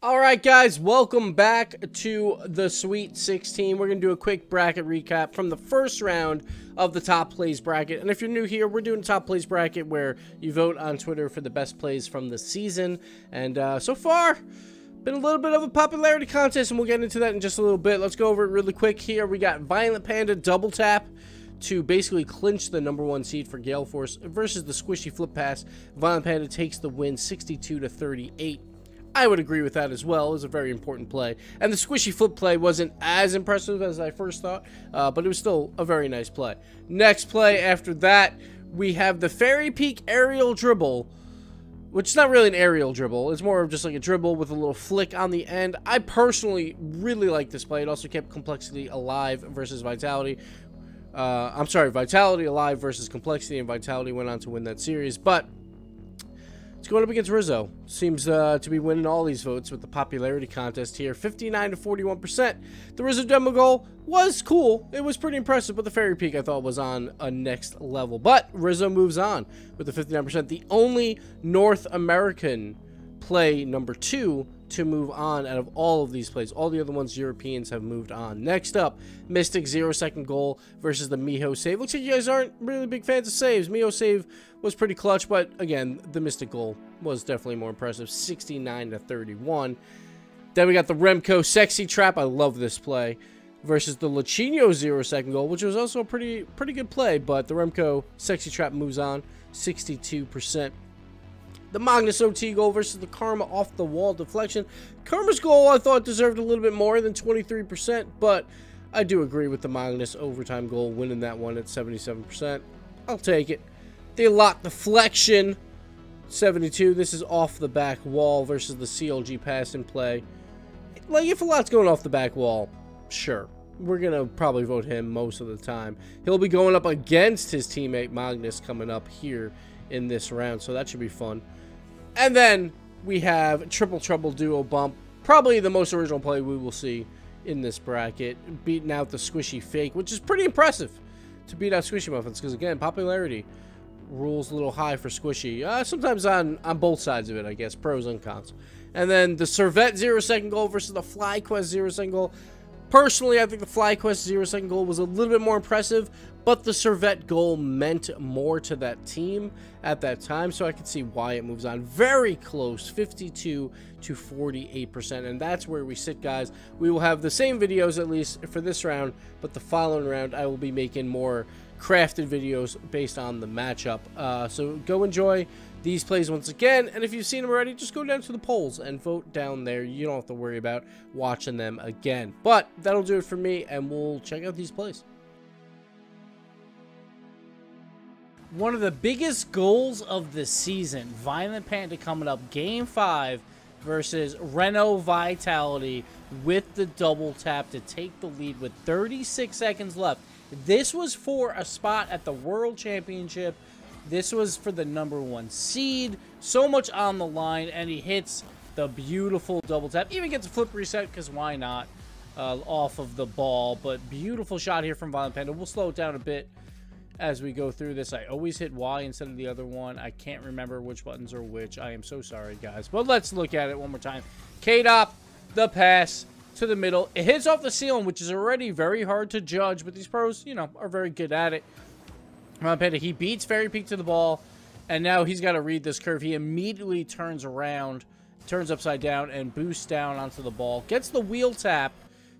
All right, guys, welcome back to the Sweet 16. We're going to do a quick bracket recap from the first round of the top plays bracket. And if you're new here, we're doing a top plays bracket where you vote on Twitter for the best plays from the season. And so far, been a little bit of a popularity contest, and we'll get into that in just a little bit. Let's go over it really quick here. We got ViolentPanda double tap to basically clinch the #1 seed for Gale Force versus the squishy flip pass. ViolentPanda takes the win 62-38. I would agree with that as well. It was a very important play. And the squishy flip play wasn't as impressive as I first thought, but it was still a very nice play. Next play after that, we have the Fairy Peak aerial dribble, which is not really an aerial dribble. It's more of just like a dribble with a little flick on the end. I personally really like this play. It also kept Complexity alive versus Vitality. I'm sorry, Vitality alive versus Complexity, and Vitality went on to win that series. But it's going up against Rizzo. Seems to be winning all these votes with the popularity contest here. 59-41%. The Rizzo demo goal was cool. It was pretty impressive, but the Fairy Peak I thought was on a next level. But Rizzo moves on with the 59%. The only North American play #2 to move on out of all of these plays. All the other ones, Europeans, have moved on. Next up, Miztik 0-second goal versus the Miho save. Looks like you guys aren't really big fans of saves. Miho save was pretty clutch, but again, the Miztik goal was definitely more impressive. 69-31. Then we got the Remkoe sexy trap. I love this play. Versus the Lachino 0-second goal, which was also a pretty good play, but the Remkoe sexy trap moves on. 62%. The Mognus OT goal versus the Karma off the wall deflection. Karma's goal I thought deserved a little bit more than 23%, but I do agree with the Mognus overtime goal, winning that one at 77%. I'll take it. The al0t deflection, 72. This is off the back wall versus the CLG pass and play. Like, if al0t's going off the back wall, sure. We're going to probably vote him most of the time. He'll be going up against his teammate Mognus coming up here in this round, so that should be fun. And then we have triple trouble duo bump, probably the most original play we will see in this bracket, beating out the squishy fake, which is pretty impressive to beat out squishy muffins, because again, popularity rules a little high for squishy, sometimes on both sides of it, I guess, pros and cons. And then the Servette 0-second goal versus the FlyQuest 0-second goal. Personally, I think the FlyQuest 0-second goal was a little bit more impressive, but the Servette goal meant more to that team at that time, so I could see why it moves on. Very close, 52-48%, and that's where we sit, guys. We will have the same videos, at least for this round, but the following round, I will be making more crafted videos based on the matchup. So go enjoy these plays once again, and if you've seen them already, just go down to the polls and vote down there. You don't have to worry about watching them again. But that'll do it for me, and we'll check out these plays. One of the biggest goals of the season, ViolentPanda coming up Game 5 versus Remkoe Vitality with the double tap to take the lead with 36 seconds left. This was for a spot at the World Championship. This was for the #1 seed. So much on the line, and he hits the beautiful double tap. Even gets a flip reset, because why not, off of the ball. But beautiful shot here from ViolentPanda. We'll slow it down a bit as we go through this. I always hit Y instead of the other one. I can't remember which buttons are which. I am so sorry, guys. But let's look at it one more time. K-Dop, the pass to the middle. It hits off the ceiling, which is already very hard to judge, but these pros, you know, are very good at it. ViolentPanda, he beats Fairy Peak to the ball, and now he's got to read this curve. He immediately turns around, turns upside down, and boosts down onto the ball. Gets the wheel tap,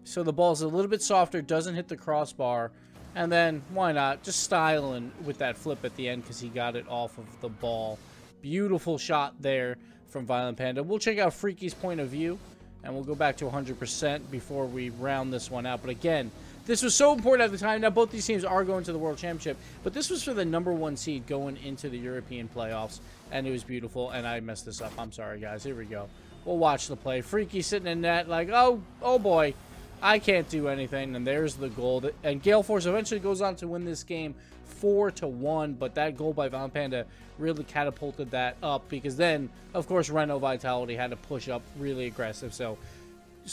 so the ball's a little bit softer, doesn't hit the crossbar. And then, why not, just styling with that flip at the end because he got it off of the ball. Beautiful shot there from ViolentPanda. We'll check out Freaky's point of view, and we'll go back to 100% before we round this one out. But again, this was so important at the time. Now, both these teams are going to the World Championship, but this was for the #1 seed going into the European playoffs, and it was beautiful, and I messed this up. I'm sorry, guys. Here we go. We'll watch the play. Freaky sitting in net like, oh boy, I can't do anything, and there's the goal. And Gale Force eventually goes on to win this game 4-1, but that goal by ViolentPanda really catapulted that up, because then, of course, Remkoe Vitality had to push up really aggressive. So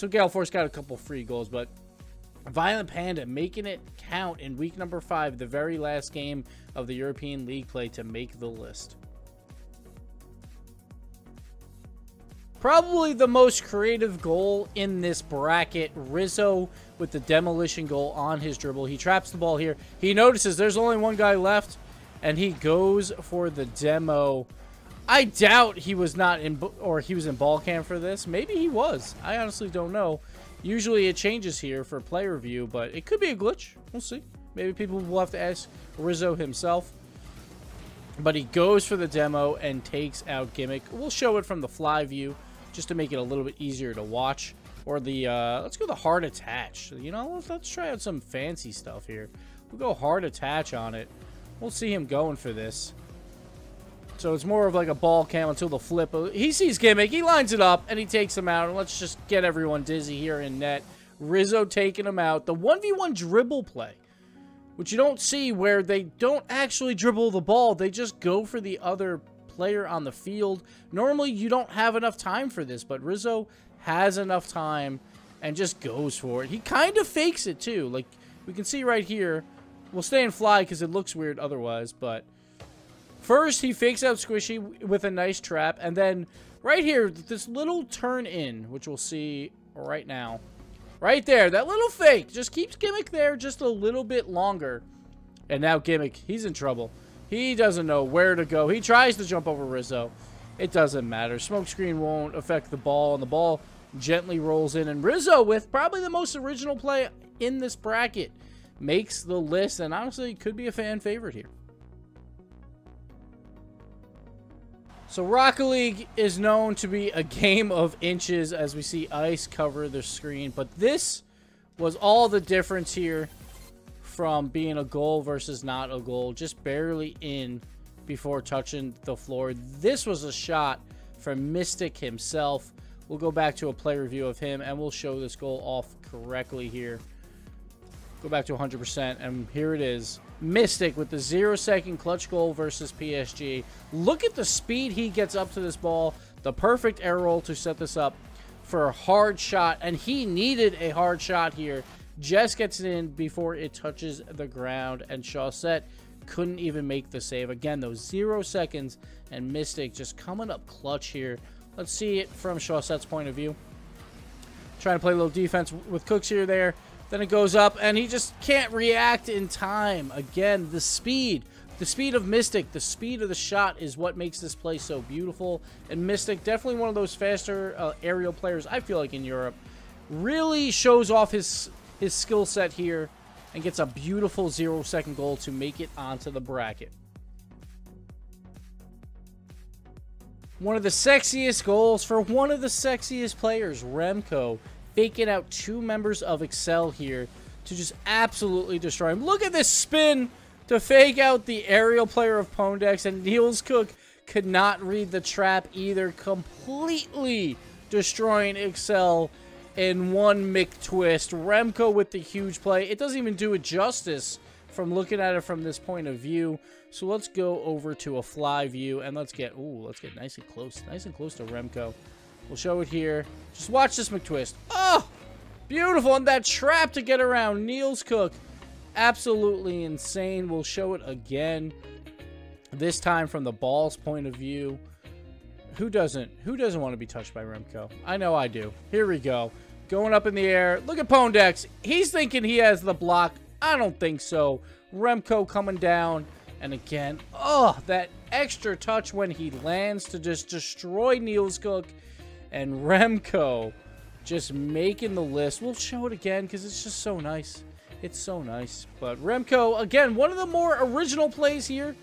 Gale Force got a couple free goals, but ViolentPanda making it count in week number 5, the very last game of the European League play, to make the list. Probably the most creative goal in this bracket. Rizzo with the demolition goal on his dribble. He traps the ball here. He notices there's only one guy left, and he goes for the demo. I doubt he was not in, or he was in ball cam for this. Maybe he was. I honestly don't know. Usually it changes here for player view, but it could be a glitch. We'll see. Maybe people will have to ask Rizzo himself. But he goes for the demo and takes out Gimmick. We'll show it from the fly view just to make it a little bit easier to watch. Or the, let's go the hard attach. You know, let's try out some fancy stuff here. We'll go hard attach on it. We'll see him going for this. So it's more of like a ball cam until the flip. He sees Gimmick. He lines it up and he takes him out. And let's just get everyone dizzy here in net. Rizzo taking him out. The 1v1 dribble play, which you don't see, where they don't actually dribble the ball. They just go for the other player on the field. Normally, you don't have enough time for this, but Rizzo has enough time and just goes for it. He kind of fakes it, too. Like, we can see right here. We'll stay in fly because it looks weird otherwise, but first, he fakes out Squishy with a nice trap, and then right here, this little turn in, which we'll see right now. Right there, that little fake just keeps Gimmick there just a little bit longer. And now Gimmick, he's in trouble. He doesn't know where to go. He tries to jump over Rizzo. It doesn't matter. Smokescreen won't affect the ball, and the ball gently rolls in. And Rizzo, with probably the most original play in this bracket, makes the list, and honestly could be a fan favorite here. So Rocket League is known to be a game of inches, as we see ice cover the screen. But this was all the difference here from being a goal versus not a goal. Just barely in before touching the floor. This was a shot from Miztik himself. We'll go back to a play review of him, and we'll show this goal off correctly here. Go back to 100%, and here it is. Miztik with the 0-second clutch goal versus PSG. Look at the speed he gets up to this ball. The perfect air roll to set this up for a hard shot, and he needed a hard shot here. Just gets it in before it touches the ground, and Chaussette couldn't even make the save. Again, those 0 seconds, and Miztik just coming up clutch here. Let's see it from Chaussette's point of view. Trying to play a little defense with Cooks here there. Then it goes up, and he just can't react in time. Again, the speed of Miztik, the speed of the shot is what makes this play so beautiful. And Miztik, definitely one of those faster aerial players, I feel like, in Europe. Really shows off his skill set here and gets a beautiful 0-second goal to make it onto the bracket. One of the sexiest goals for one of the sexiest players, Remkoe. Faking out two members of Excel here to just absolutely destroy him. Look at this spin to fake out the aerial player of Pondex, and Niels Cook could not read the trap either, completely destroying Excel in one McTwist. Remkoe with the huge play. It doesn't even do it justice from looking at it from this point of view. So let's go over to a fly view, and let's get nice and close to Remkoe. We'll show it here. Just watch this McTwist. Oh, beautiful. And that trap to get around Niels Cook. Absolutely insane. We'll show it again. This time from the ball's point of view. Who doesn't want to be touched by Remkoe? I know I do. Here we go. Going up in the air. Look at Pondex. He's thinking he has the block. I don't think so. Remkoe coming down. And again, oh, that extra touch when he lands to just destroy Niels Cook. And Remkoe just making the list. We'll show it again because it's just so nice. It's so nice. But Remkoe, again, one of the more original plays here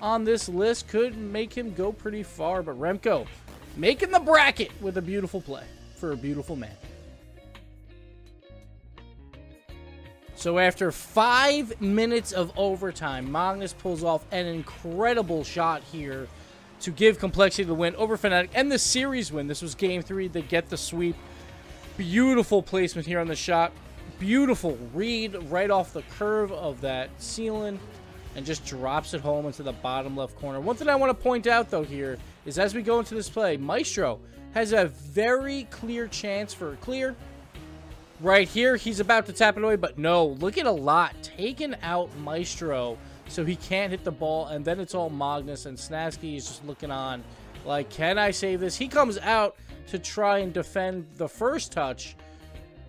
on this list, could make him go pretty far. But Remkoe making the bracket with a beautiful play for a beautiful man. So after 5 minutes of overtime, Mognus pulls off an incredible shot here to give Complexity the win over Fnatic and the series win. This was game 3. They get the sweep. Beautiful placement here on the shot. Beautiful read right off the curve of that ceiling and just drops it home into the bottom left corner. One thing I want to point out, though, here is as we go into this play, Maestro has a very clear chance for a clear. Right here, he's about to tap it away, but no. Look at al0t taking out Maestro so he can't hit the ball, and then it's all Mognus, and Snasky is just looking on like, can I save this? He comes out, to try and defend the first touch,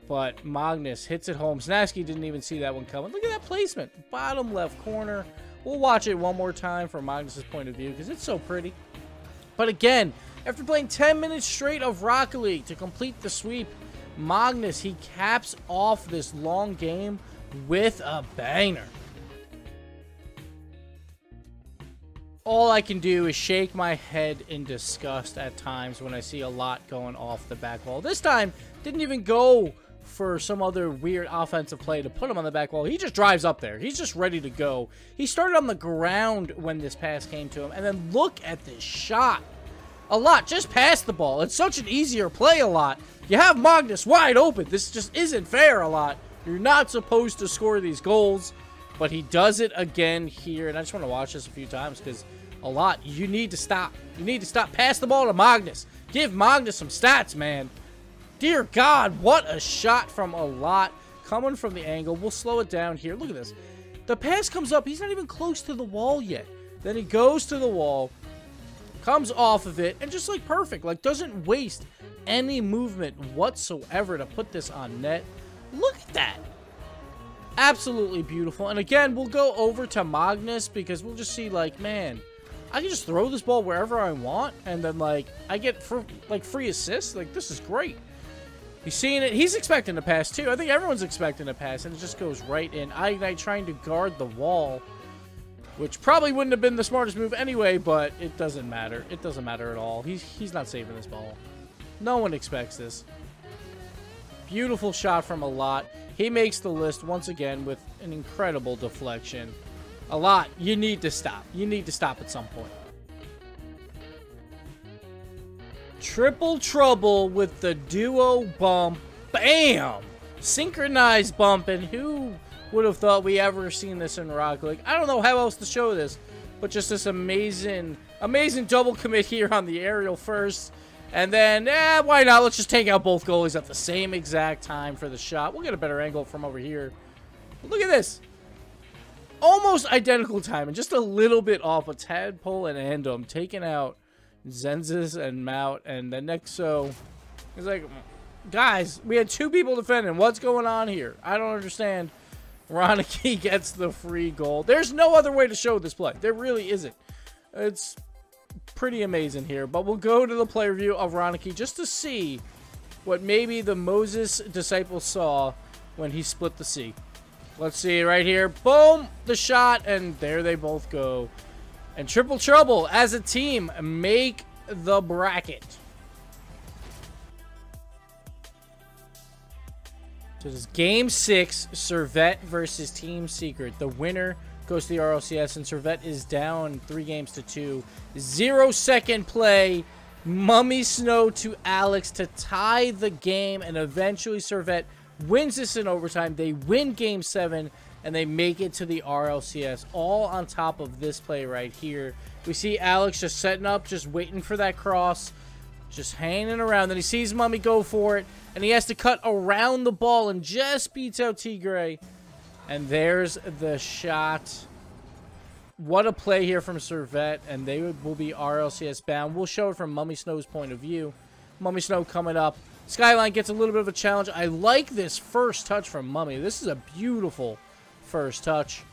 but Mognus hits it home. Snaski didn't even see that one coming. Look at that placement. Bottom left corner. We'll watch it one more time from Magnus' point of view because it's so pretty. But again, after playing 10 minutes straight of Rocket League to complete the sweep, Mognus, he caps off this long game with a banger. All I can do is shake my head in disgust at times when I see al0t going off the back wall. This time, didn't even go for some other weird offensive play to put him on the back wall. He just drives up there. He's just ready to go. He started on the ground when this pass came to him. And then look at this shot. al0t just passed the ball. It's such an easier play, al0t. You have Mognus wide open. This just isn't fair, al0t. You're not supposed to score these goals. But he does it again here. And I just want to watch this a few times because al0t, you need to stop. You need to stop. Pass the ball to Mognus. Give Mognus some stats, man. Dear God, what a shot from al0t. Coming from the angle. We'll slow it down here. Look at this. The pass comes up. He's not even close to the wall yet. Then he goes to the wall. Comes off of it. And just like perfect. Like doesn't waste any movement whatsoever to put this on net. Look at that. Absolutely beautiful. And again, we'll go over to Mognus because we'll just see like, man, I can just throw this ball wherever I want. And then like, I get free assists. Like this is great. He's seeing it. He's expecting a pass too. I think everyone's expecting a pass, and it just goes right in. I-Ignite trying to guard the wall, which probably wouldn't have been the smartest move anyway, but it doesn't matter. It doesn't matter at all. He's not saving this ball. No one expects this. Beautiful shot from al0t. He makes the list once again with an incredible deflection. al0t, you need to stop. You need to stop at some point. Triple trouble with the duo bump. Bam! Synchronized bump. And who would have thought we ever seen this in Rocket League? I don't know how else to show this, but just this amazing double commit here on the aerial first. And then, why not? Let's just take out both goalies at the same exact time for the shot. We'll get a better angle from over here. But look at this. Almost identical time and just a little bit off. A Tadpole and Andom taking out Zenzis and Mout, and the Nexo is like, guys, we had two people defending. What's going on here? I don't understand. Remkoe gets the free goal. There's no other way to show this play. There really isn't. It's pretty amazing here, but we'll go to the play review of Remkoe just to see what maybe the Moses disciples saw when he split the sea. Let's see right here. Boom! The shot, and there they both go. And Triple Trouble, as a team, make the bracket. So this is Game 6, Servette versus Team Secret. The winner goes to the RLCS, and Servette is down 3-2. 0-second play. Mummy Snow to Alex to tie the game, and eventually Servette wins this in overtime. They win Game 7. And they make it to the RLCS, all on top of this play right here. We see Alex just setting up, just waiting for that cross, just hanging around. Then he sees Mummy go for it, and he has to cut around the ball and just beats out Tigray. And there's the shot. What a play here from Servette, and they will be RLCS bound. We'll show it from Mummy Snow's point of view. Mummy Snow coming up. Skyline gets a little bit of a challenge. I like this first touch from Mummy. This is a beautiful first touch.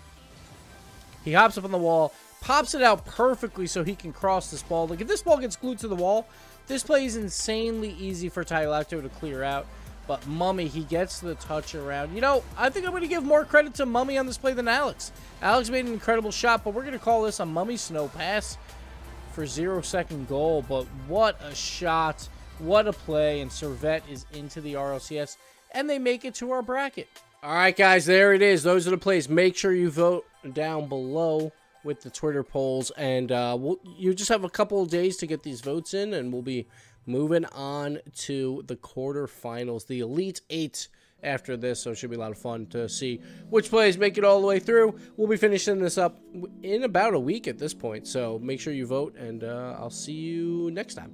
He hops up on the wall, pops it out perfectly so he can cross this ball. Like, if this ball gets glued to the wall, this play is insanely easy for Tylalacto to clear out. But Mummy, he gets the touch around. You know, I think I'm going to give more credit to Mummy on this play than Alex. Alex made an incredible shot, but we're going to call this a Mummy Snow pass for 0-second goal. But what a shot. What a play. And Servette is into the RLCS, and they make it to our bracket. All right, guys, there it is. Those are the plays. Make sure you vote down below with the Twitter polls, and you just have a couple of days to get these votes in, and we'll be moving on to the quarterfinals, the Elite 8 after this, so it should be a lot of fun to see which plays make it all the way through. We'll be finishing this up in about a week at this point, so make sure you vote, and I'll see you next time.